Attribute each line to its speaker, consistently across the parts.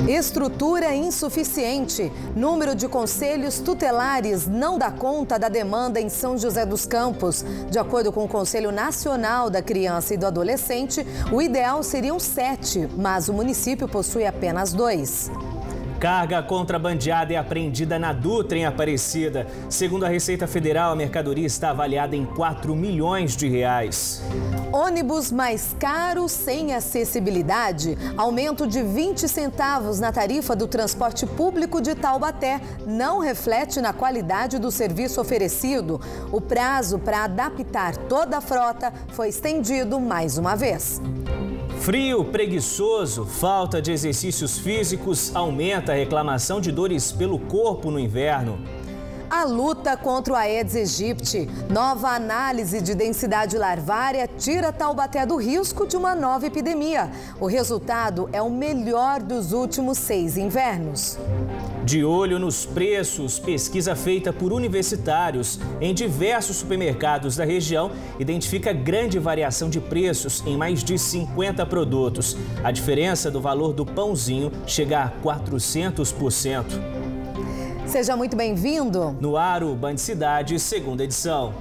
Speaker 1: Estrutura insuficiente. Número de conselhos tutelares não dá conta da demanda em São José dos Campos. De acordo com o Conselho Nacional da Criança e do Adolescente, o ideal seriam 7, mas o município possui apenas 2.
Speaker 2: Carga contrabandeada é apreendida na Dutra, em Aparecida. Segundo a Receita Federal, a mercadoria está avaliada em 4 milhões de reais.
Speaker 1: Ônibus mais caro sem acessibilidade. Aumento de 20 centavos na tarifa do transporte público de Taubaté não reflete na qualidade do serviço oferecido. O prazo para adaptar toda a frota foi estendido mais uma vez.
Speaker 2: Frio, preguiçoso, falta de exercícios físicos aumenta a reclamação de dores pelo corpo no inverno.
Speaker 1: A luta contra o Aedes aegypti. Nova análise de densidade larvária tira Taubaté do risco de uma nova epidemia. O resultado é o melhor dos últimos 6 invernos.
Speaker 2: De olho nos preços, pesquisa feita por universitários em diversos supermercados da região identifica grande variação de preços em mais de 50 produtos. A diferença do valor do pãozinho chega a 400%.
Speaker 1: Seja muito bem-vindo.
Speaker 2: No ar, o Band Cidade, segunda edição.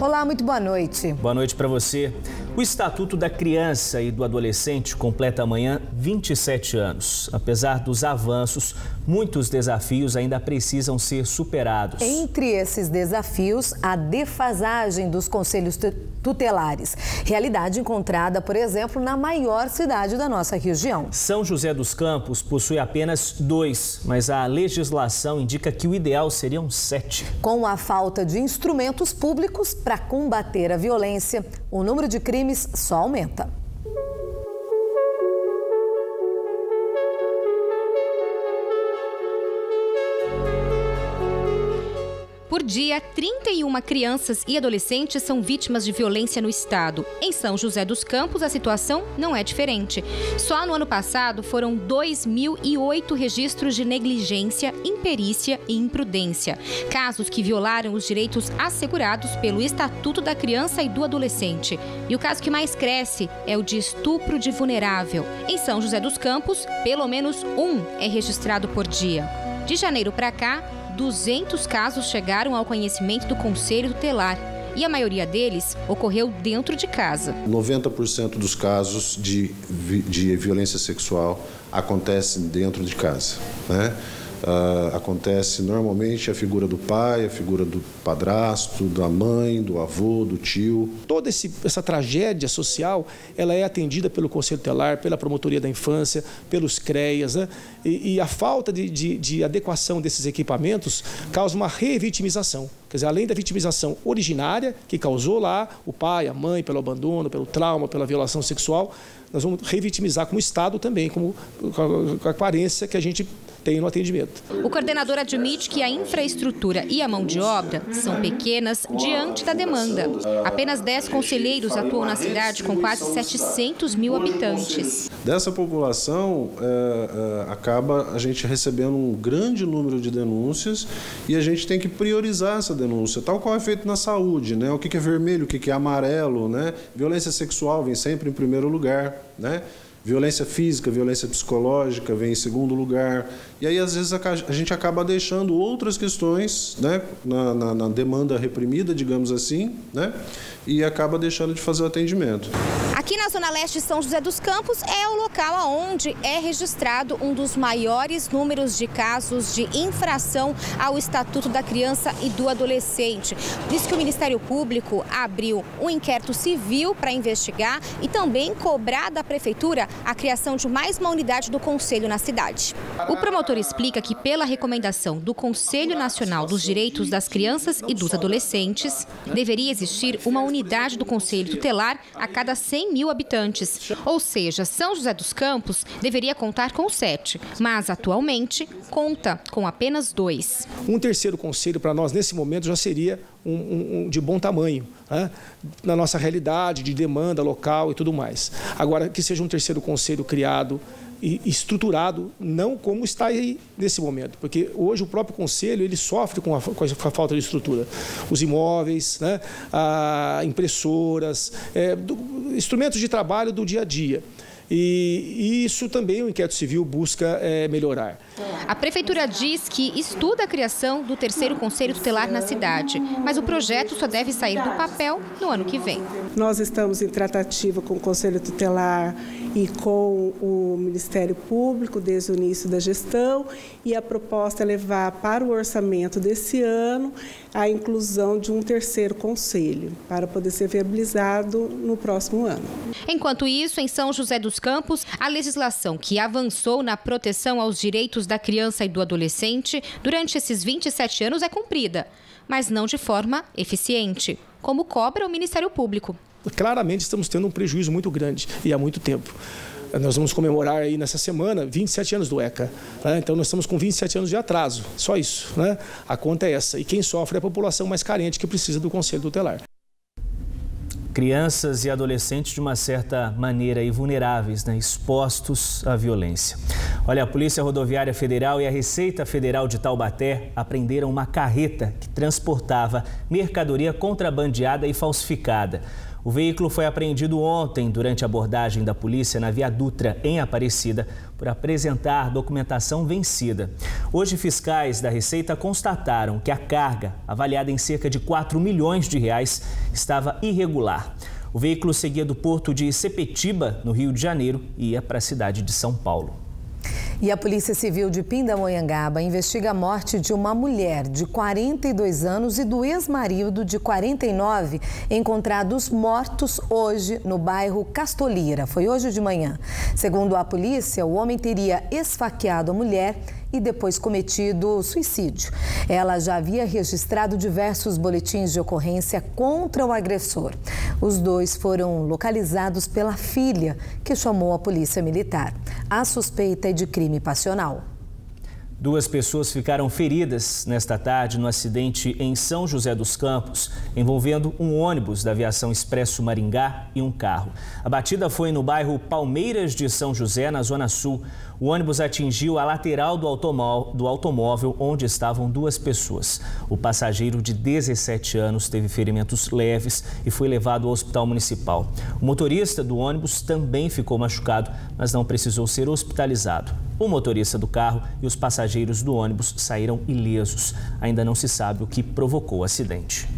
Speaker 1: Olá, muito boa noite.
Speaker 2: Boa noite para você. O Estatuto da Criança e do Adolescente completa amanhã 27 anos. Apesar dos avanços, muitos desafios ainda precisam ser superados.
Speaker 1: Entre esses desafios, a defasagem dos conselhos tutelares. Realidade encontrada, por exemplo, na maior cidade da nossa região.
Speaker 2: São José dos Campos possui apenas 2, mas a legislação indica que o ideal seriam 7.
Speaker 1: Com a falta de instrumentos públicos para combater a violência, o número de crimes só aumenta.
Speaker 3: Por dia, 31 crianças e adolescentes são vítimas de violência no estado. Em São José dos Campos, a situação não é diferente. Só no ano passado foram 2.008 registros de negligência, imperícia e imprudência. Casos que violaram os direitos assegurados pelo Estatuto da Criança e do Adolescente. E o caso que mais cresce é o de estupro de vulnerável. Em São José dos Campos, pelo menos um é registrado por dia. De janeiro para cá, 200 casos chegaram ao conhecimento do Conselho Tutelar e a maioria deles ocorreu dentro de casa.
Speaker 4: 90% dos casos de violência sexual acontecem dentro de casa, né? Acontece normalmente a figura do pai, a figura do padrasto, da mãe, do avô, do tio.
Speaker 5: Toda essa tragédia social, ela é atendida pelo Conselho Tutelar, pela Promotoria da Infância, pelos CREAS, né? E a falta de adequação desses equipamentos causa uma revitimização. Quer dizer, além da vitimização originária, que causou lá o pai, a mãe, pelo abandono, pelo trauma, pela violação sexual, nós vamos revitimizar como Estado também, com a carência que a gente tem no atendimento.
Speaker 3: O coordenador admite que a infraestrutura e a mão de obra são pequenas diante da demanda. Apenas 10 conselheiros atuam na cidade com quase 700 mil habitantes.
Speaker 4: Dessa população, acaba a gente recebendo um grande número de denúncias e a gente tem que priorizar essa denúncia, tal qual é feito na saúde, né? O que é vermelho, o que é amarelo, né? Violência sexual vem sempre em primeiro lugar, né? Violência física, violência psicológica vem em segundo lugar. E aí, às vezes, a gente acaba deixando outras questões, né, na demanda reprimida, digamos assim, né, e acaba deixando de fazer o atendimento.
Speaker 3: Aqui na Zona Leste de São José dos Campos é o local onde é registrado um dos maiores números de casos de infração ao Estatuto da Criança e do Adolescente. Diz que o Ministério Público abriu um inquérito civil para investigar e também cobrar da Prefeitura a criação de mais uma unidade do Conselho na cidade. O promotor explica que, pela recomendação do Conselho Nacional dos Direitos das Crianças e dos Adolescentes, deveria existir uma unidade do Conselho Tutelar a cada 100 mil habitantes. Ou seja, São José dos Campos deveria contar com 7, mas atualmente conta com apenas 2.
Speaker 5: Um terceiro conselho para nós, nesse momento, já seria de bom tamanho, né? Na nossa realidade de demanda local e tudo mais. Agora, que seja um terceiro conselho criado estruturado, não como está aí nesse momento, porque hoje o próprio Conselho ele sofre com a falta de estrutura. Os imóveis, né, impressoras, instrumentos de trabalho do dia a dia. E isso também o Inquérito Civil busca melhorar.
Speaker 3: A Prefeitura diz que estuda a criação do terceiro Conselho Tutelar na cidade, mas o projeto só deve sair do papel no ano que vem.
Speaker 6: Nós estamos em tratativa com o Conselho Tutelar e com o Ministério Público desde o início da gestão, e a proposta é levar para o orçamento desse ano a inclusão de um terceiro conselho, para poder ser viabilizado no próximo ano.
Speaker 3: Enquanto isso, em São José dos Campos, a legislação que avançou na proteção aos direitos da criança e do adolescente durante esses 27 anos é cumprida, mas não de forma eficiente, como cobra o Ministério Público.
Speaker 5: Claramente estamos tendo um prejuízo muito grande e há muito tempo. Nós vamos comemorar aí nessa semana 27 anos do ECA, né? Então nós estamos com 27 anos de atraso, só isso, né? A conta é essa, e quem sofre é a população mais carente que precisa do Conselho Tutelar.
Speaker 2: Crianças e adolescentes, de uma certa maneira, vulneráveis, né? Expostos à violência. Olha, a Polícia Rodoviária Federal e a Receita Federal de Taubaté apreenderam uma carreta que transportava mercadoria contrabandeada e falsificada. O veículo foi apreendido ontem durante a abordagem da polícia na Via Dutra, em Aparecida, por apresentar documentação vencida. Hoje, fiscais da Receita constataram que a carga, avaliada em cerca de R$4 milhões, estava irregular. O veículo seguia do porto de Sepetiba, no Rio de Janeiro, e ia para a cidade de São Paulo.
Speaker 1: E a Polícia Civil de Pindamonhangaba investiga a morte de uma mulher de 42 anos e do ex-marido de 49, encontrados mortos hoje no bairro Castolira. Foi hoje de manhã. Segundo a polícia, o homem teria esfaqueado a mulher e depois cometido suicídio. Ela já havia registrado diversos boletins de ocorrência contra o agressor. Os dois foram localizados pela filha, que chamou a polícia militar. A suspeita é de crime passional.
Speaker 2: 2 pessoas ficaram feridas nesta tarde no acidente em São José dos Campos, envolvendo um ônibus da Aviação Expresso Maringá e um carro. A batida foi no bairro Palmeiras de São José, na Zona Sul. O ônibus atingiu a lateral do automóvel onde estavam 2 pessoas. O passageiro de 17 anos teve ferimentos leves e foi levado ao hospital municipal. O motorista do ônibus também ficou machucado, mas não precisou ser hospitalizado. O motorista do carro e os passageiros do ônibus saíram ilesos. Ainda não se sabe o que provocou o acidente.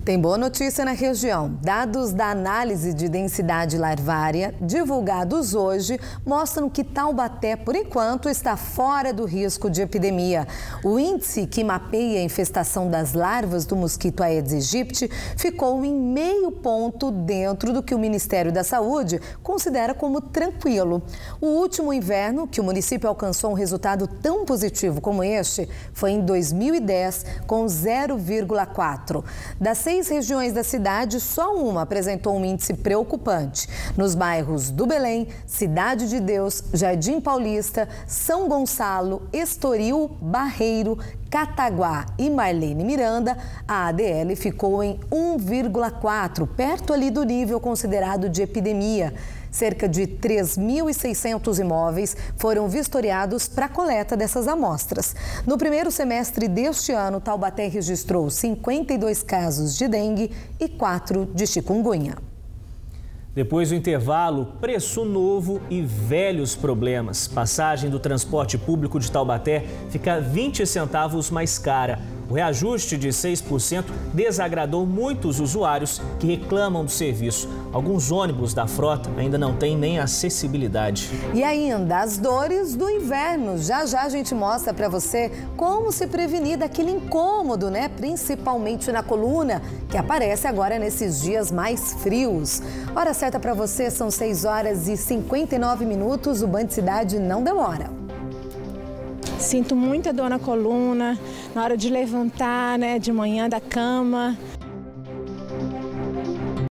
Speaker 1: Tem boa notícia na região. Dados da análise de densidade larvária divulgados hoje mostram que Taubaté, por enquanto, está fora do risco de epidemia. O índice que mapeia a infestação das larvas do mosquito Aedes aegypti ficou em meio ponto dentro do que o Ministério da Saúde considera como tranquilo. O último inverno que o município alcançou um resultado tão positivo como este foi em 2010, com 0,4. Das 6 regiões da cidade, só uma apresentou um índice preocupante. Nos bairros do Belém, Cidade de Deus, Jardim Paulista, São Gonçalo, Estoril, Barreiro, Cataguá e Marlene Miranda, a ADL ficou em 1,4, perto ali do nível considerado de epidemia. Cerca de 3.600 imóveis foram vistoriados para a coleta dessas amostras. No primeiro semestre deste ano, Taubaté registrou 52 casos de dengue e 4 de chikungunya.
Speaker 2: Depois do intervalo, preço novo e velhos problemas. Passagem do transporte público de Taubaté fica 20 centavos mais cara. O reajuste de 6% desagradou muitos usuários que reclamam do serviço. Alguns ônibus da frota ainda não têm nem acessibilidade.
Speaker 1: E ainda as dores do inverno. Já já a gente mostra para você como se prevenir daquele incômodo, né? Principalmente na coluna, que aparece agora nesses dias mais frios. Hora certa para você, são 6h59. O Band Cidade não demora.
Speaker 7: Sinto muita dor na coluna, na hora de levantar, né, de manhã da cama.